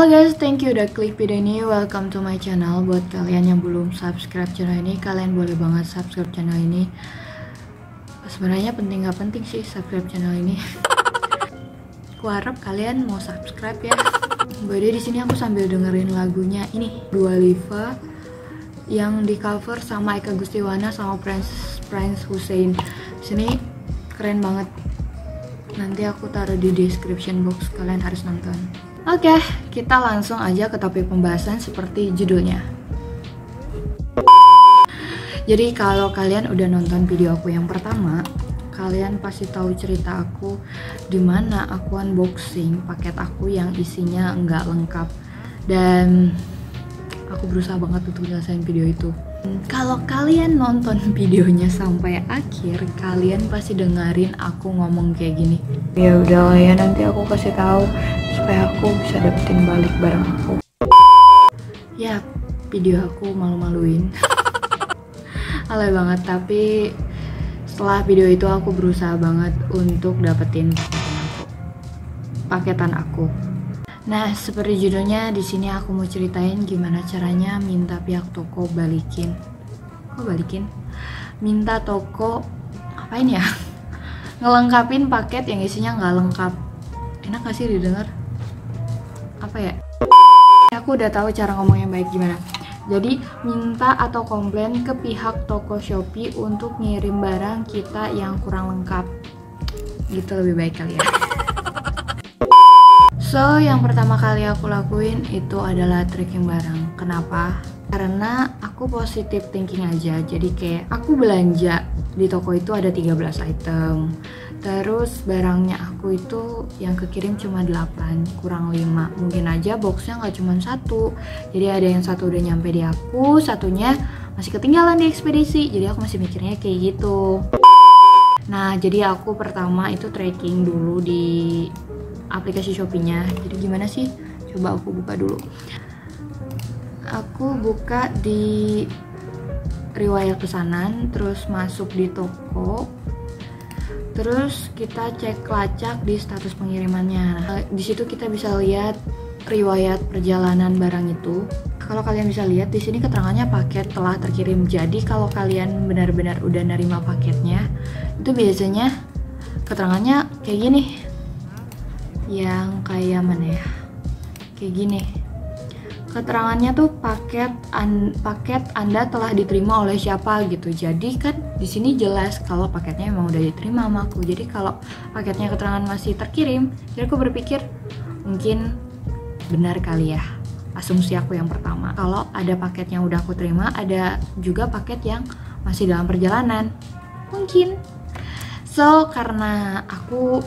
Halo guys, thank you udah klik video ini. Welcome to my channel. Buat kalian yang belum subscribe channel ini, kalian boleh banget subscribe channel ini. Sebenarnya penting gak penting sih subscribe channel ini. Aku harap kalian mau subscribe ya. Jadi di sini aku sambil dengerin lagunya ini Dua Lipa yang di cover sama Eka Gustiwana sama Prince Hussein. Di sini keren banget. Nanti aku taruh di description box, kalian harus nonton. Oke, kita langsung aja ke topik pembahasan seperti judulnya. Jadi kalau kalian udah nonton video aku yang pertama, kalian pasti tahu cerita aku dimana aku unboxing paket aku yang isinya nggak lengkap. Dan aku berusaha banget untuk nyelesain video itu. Kalau kalian nonton videonya sampai akhir, kalian pasti dengerin aku ngomong kayak gini. Ya udah ya, nanti aku kasih tahu supaya aku bisa dapetin balik barang aku. Ya, video aku malu-maluin. Alay banget, tapi setelah video itu aku berusaha banget untuk dapetin paketan aku. Nah, seperti judulnya, di sini aku mau ceritain gimana caranya minta pihak toko balikin. Kok balikin? Minta toko apain ya? Ngelengkapin paket yang isinya nggak lengkap. Enak gak sih didengar? Apa ya? Aku udah tahu cara ngomong yang baik gimana. Jadi, minta atau komplain ke pihak toko Shopee untuk ngirim barang kita yang kurang lengkap. Gitu lebih baik kali ya. So, yang pertama kali aku lakuin itu adalah tracking barang. Kenapa? Karena aku positive thinking aja. Jadi kayak aku belanja di toko itu ada 13 item. Terus barangnya aku itu yang kekirim cuma 8, kurang 5. Mungkin aja boxnya nggak cuma 1. Jadi ada yang satu udah nyampe di aku, satunya masih ketinggalan di ekspedisi. Jadi aku masih mikirnya kayak gitu. Nah, jadi aku pertama itu tracking dulu di aplikasi Shopee-nya. Jadi gimana sih? Coba aku buka dulu. Aku buka di riwayat pesanan, terus masuk di toko. Terus kita cek lacak di status pengirimannya. Nah, di situ kita bisa lihat riwayat perjalanan barang itu. Kalau kalian bisa lihat di sini keterangannya paket telah terkirim. Jadi kalau kalian benar-benar udah nerima paketnya, itu biasanya keterangannya kayak gini. Yang kayak mana ya? Kayak gini. Keterangannya tuh paket Anda telah diterima oleh siapa gitu. Jadi kan di sini jelas kalau paketnya emang udah diterima sama aku. Jadi kalau paketnya keterangan masih terkirim, jadi aku berpikir mungkin benar kali ya. Asumsi aku yang pertama. Kalau ada paket yang udah aku terima, ada juga paket yang masih dalam perjalanan. Mungkin. So, karena aku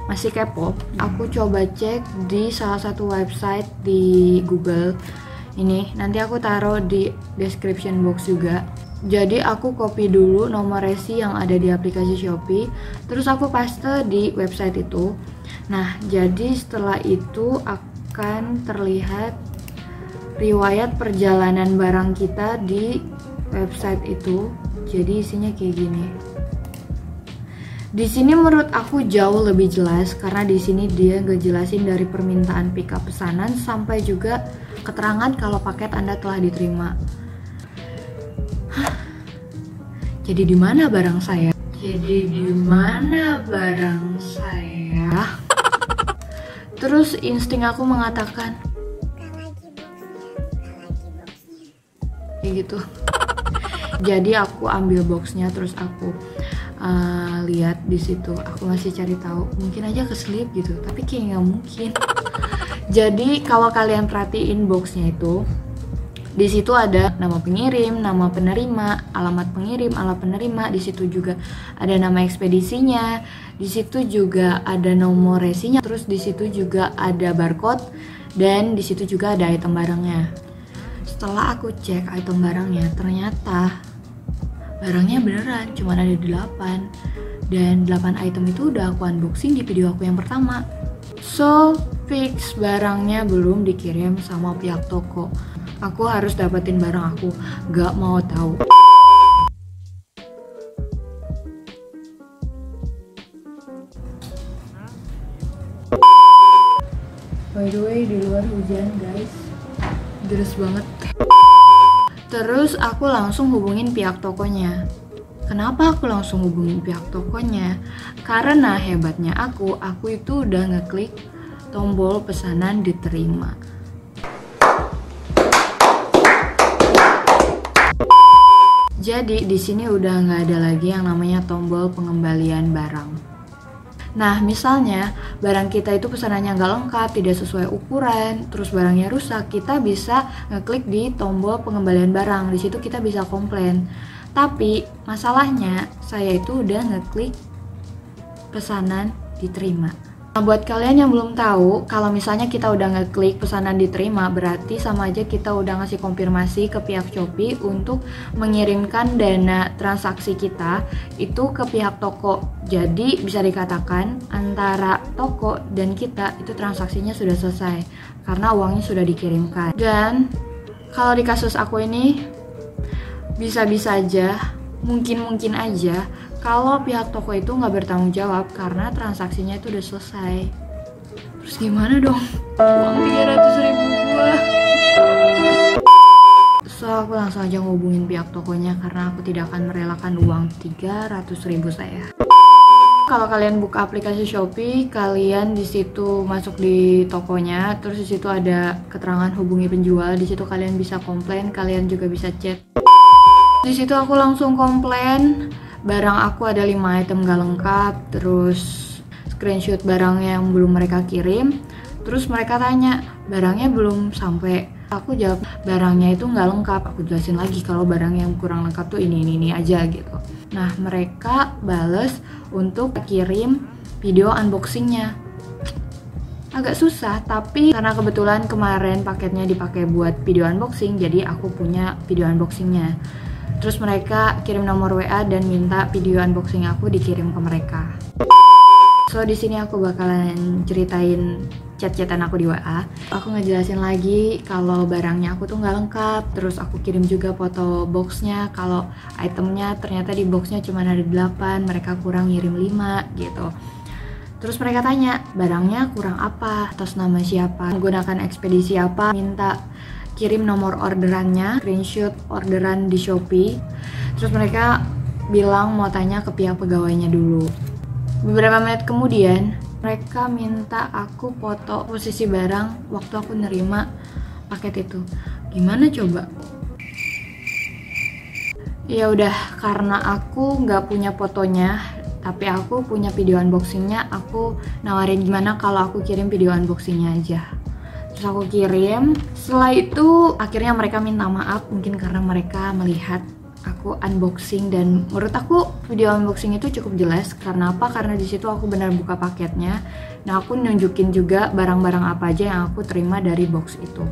masih kepo, aku coba cek di salah satu website di Google. Ini nanti aku taruh di description box juga. Jadi aku copy dulu nomor resi yang ada di aplikasi Shopee, terus aku paste di website itu. Nah, jadi setelah itu akan terlihat riwayat perjalanan barang kita di website itu. Jadi isinya kayak gini. Di sini menurut aku jauh lebih jelas karena di sini dia ngejelasin dari permintaan pickup pesanan sampai juga keterangan kalau paket Anda telah diterima. Jadi di mana barang saya? Jadi di mana barang saya? Terus insting aku mengatakan kayak gitu. Jadi aku ambil boxnya, terus aku lihat di situ. Aku masih cari tahu, mungkin aja keselip gitu, tapi kayak nggak mungkin. Jadi kalau kalian perhatiin boxnya itu, di situ ada nama pengirim, nama penerima, alamat pengirim, alamat penerima. Di situ juga ada nama ekspedisinya. Di situ juga ada nomor resinya. Terus di situ juga ada barcode dan di situ juga ada item barangnya. Setelah aku cek item barangnya, ternyata barangnya beneran cuma ada 8. Dan 8 item itu udah aku unboxing di video aku yang pertama. So, fix barangnya belum dikirim sama pihak toko. Aku harus dapetin barang aku, gak mau tahu. By the way, di luar hujan guys, deras banget. Terus aku langsung hubungin pihak tokonya. Kenapa aku langsung hubungin pihak tokonya? Karena hebatnya aku itu udah ngeklik tombol pesanan diterima. Jadi di sini udah nggak ada lagi yang namanya tombol pengembalian barang. Nah, misalnya barang kita itu pesanannya nggak lengkap, tidak sesuai ukuran, terus barangnya rusak, kita bisa ngeklik di tombol pengembalian barang. Di situ kita bisa komplain. Tapi masalahnya saya itu udah ngeklik pesanan diterima. Nah, buat kalian yang belum tahu, kalau misalnya kita udah ngeklik pesanan diterima, berarti sama aja kita udah ngasih konfirmasi ke pihak Shopee untuk mengirimkan dana transaksi kita itu ke pihak toko. Jadi bisa dikatakan antara toko dan kita itu transaksinya sudah selesai karena uangnya sudah dikirimkan. Dan kalau di kasus aku ini bisa-bisa aja, mungkin aja kalau pihak toko itu nggak bertanggung jawab karena transaksinya itu udah selesai. Terus gimana dong? Uang 300.000 gua. So aku langsung aja ngubungin pihak tokonya karena aku tidak akan merelakan uang 300.000 saya. Kalau kalian buka aplikasi Shopee, kalian di situ masuk di tokonya, terus di situ ada keterangan hubungi penjual. Di situ kalian bisa komplain, kalian juga bisa chat. Di situ aku langsung komplain. Barang aku ada 5 item gak lengkap, terus screenshot barang yang belum mereka kirim. Terus mereka tanya, barangnya belum sampai. Aku jawab, barangnya itu gak lengkap. Aku jelasin lagi kalau barang yang kurang lengkap tuh ini aja gitu. Nah, mereka bales untuk kirim video unboxingnya. Agak susah, tapi karena kebetulan kemarin paketnya dipakai buat video unboxing, jadi aku punya video unboxingnya. Terus mereka kirim nomor WA dan minta video unboxing aku dikirim ke mereka. So di sini aku bakalan ceritain chat-chatan aku di WA. Aku ngejelasin lagi kalau barangnya aku tuh nggak lengkap. Terus aku kirim juga foto boxnya. Kalau itemnya ternyata di boxnya cuma ada 8, mereka kurang ngirim 5 gitu. Terus mereka tanya barangnya kurang apa, atas nama siapa, menggunakan ekspedisi apa, minta kirim nomor orderannya, screenshot orderan di Shopee. Terus mereka bilang mau tanya ke pihak pegawainya dulu. Beberapa menit kemudian, mereka minta aku foto posisi barang waktu aku nerima paket itu. Gimana coba? Ya udah, karena aku nggak punya fotonya, tapi aku punya video unboxingnya, aku nawarin gimana kalau aku kirim video unboxingnya aja. Terus aku kirim. Setelah itu akhirnya mereka minta maaf, mungkin karena mereka melihat aku unboxing, dan menurut aku video unboxing itu cukup jelas. Karena apa? Karena di situ aku benar buka paketnya. Nah, aku nunjukin juga barang-barang apa aja yang aku terima dari box itu.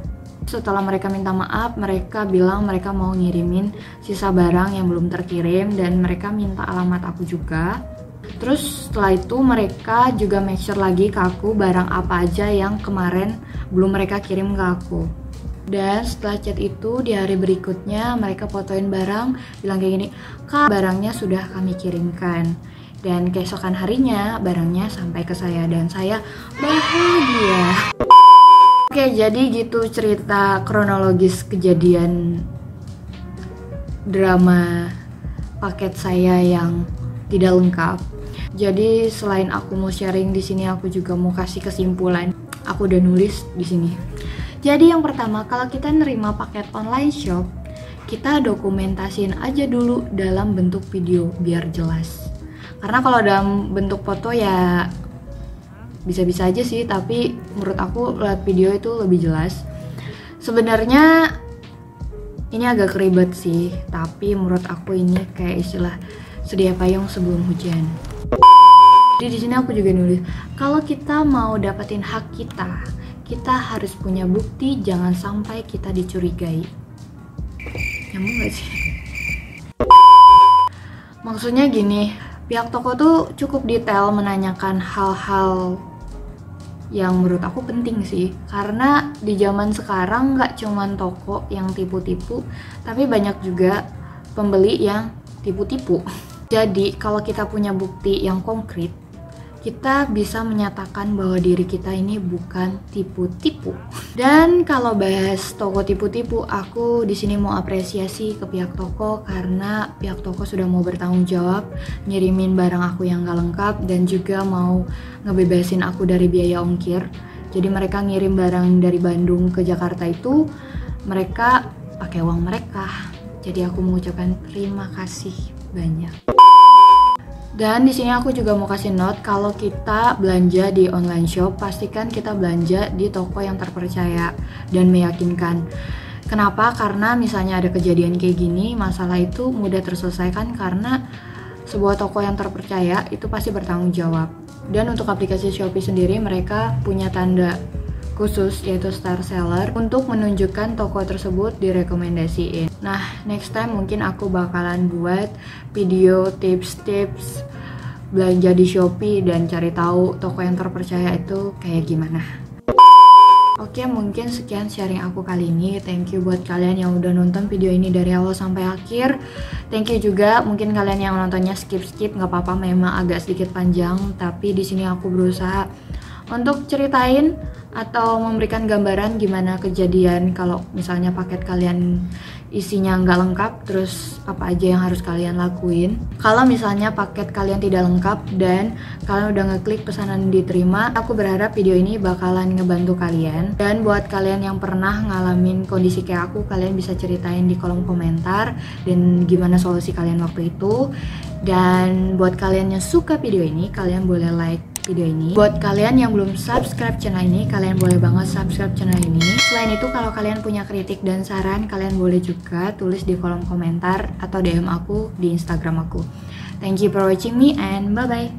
Setelah mereka minta maaf, mereka bilang mereka mau ngirimin sisa barang yang belum terkirim, dan mereka minta alamat aku juga. Terus setelah itu mereka juga make sure lagi ke aku barang apa aja yang kemarin belum mereka kirim ke aku. Dan setelah chat itu di hari berikutnya mereka fotoin barang, bilang kayak gini, "Kak, barangnya sudah kami kirimkan." Dan keesokan harinya barangnya sampai ke saya dan saya bahagia. Oke, jadi gitu cerita kronologis kejadian drama paket saya yang tidak lengkap. Jadi selain aku mau sharing di sini, aku juga mau kasih kesimpulan. Aku udah nulis di sini. Jadi yang pertama, kalau kita nerima paket online shop, kita dokumentasiin aja dulu dalam bentuk video biar jelas. Karena kalau dalam bentuk foto ya bisa-bisa aja sih, tapi menurut aku lewat video itu lebih jelas. Sebenarnya ini agak ribet sih, tapi menurut aku ini kayak istilah sedia payung sebelum hujan. Jadi di sini aku juga nulis, kalau kita mau dapetin hak kita, kita harus punya bukti, jangan sampai kita dicurigai. Nyambung gak sih? Maksudnya gini, pihak toko tuh cukup detail menanyakan hal-hal yang menurut aku penting sih. Karena di zaman sekarang gak cuman toko yang tipu-tipu, tapi banyak juga pembeli yang tipu-tipu. Jadi kalau kita punya bukti yang konkret, kita bisa menyatakan bahwa diri kita ini bukan tipu-tipu. Dan kalau bahas toko tipu-tipu, aku di sini mau apresiasi ke pihak toko karena pihak toko sudah mau bertanggung jawab ngirimin barang aku yang gak lengkap dan juga mau ngebebasin aku dari biaya ongkir. Jadi mereka ngirim barang dari Bandung ke Jakarta itu mereka pakai uang mereka. Jadi aku mengucapkan terima kasih banyak. Dan di sini aku juga mau kasih note kalau kita belanja di online shop, pastikan kita belanja di toko yang terpercaya dan meyakinkan. Kenapa? Karena misalnya ada kejadian kayak gini, masalah itu mudah terselesaikan karena sebuah toko yang terpercaya itu pasti bertanggung jawab. Dan untuk aplikasi Shopee sendiri mereka punya tanda khusus yaitu star seller untuk menunjukkan toko tersebut direkomendasiin. Nah, next time mungkin aku bakalan buat video tips-tips belanja di Shopee dan cari tahu toko yang terpercaya itu kayak gimana. Oke, mungkin sekian sharing aku kali ini. Thank you buat kalian yang udah nonton video ini dari awal sampai akhir. Thank you juga mungkin kalian yang nontonnya skip-skip, nggak apa-apa, memang agak sedikit panjang, tapi di sini aku berusaha untuk ceritain atau memberikan gambaran gimana kejadian kalau misalnya paket kalian isinya nggak lengkap, terus apa aja yang harus kalian lakuin. Kalau misalnya paket kalian tidak lengkap dan kalian udah ngeklik pesanan diterima, aku berharap video ini bakalan ngebantu kalian. Dan buat kalian yang pernah ngalamin kondisi kayak aku, kalian bisa ceritain di kolom komentar dan gimana solusi kalian waktu itu. Dan buat kalian yang suka video ini, kalian boleh like video ini. Buat kalian yang belum subscribe channel ini, kalian boleh banget subscribe channel ini. Selain itu, kalau kalian punya kritik dan saran, kalian boleh juga tulis di kolom komentar atau DM aku di Instagram aku. Thank you for watching me and bye-bye.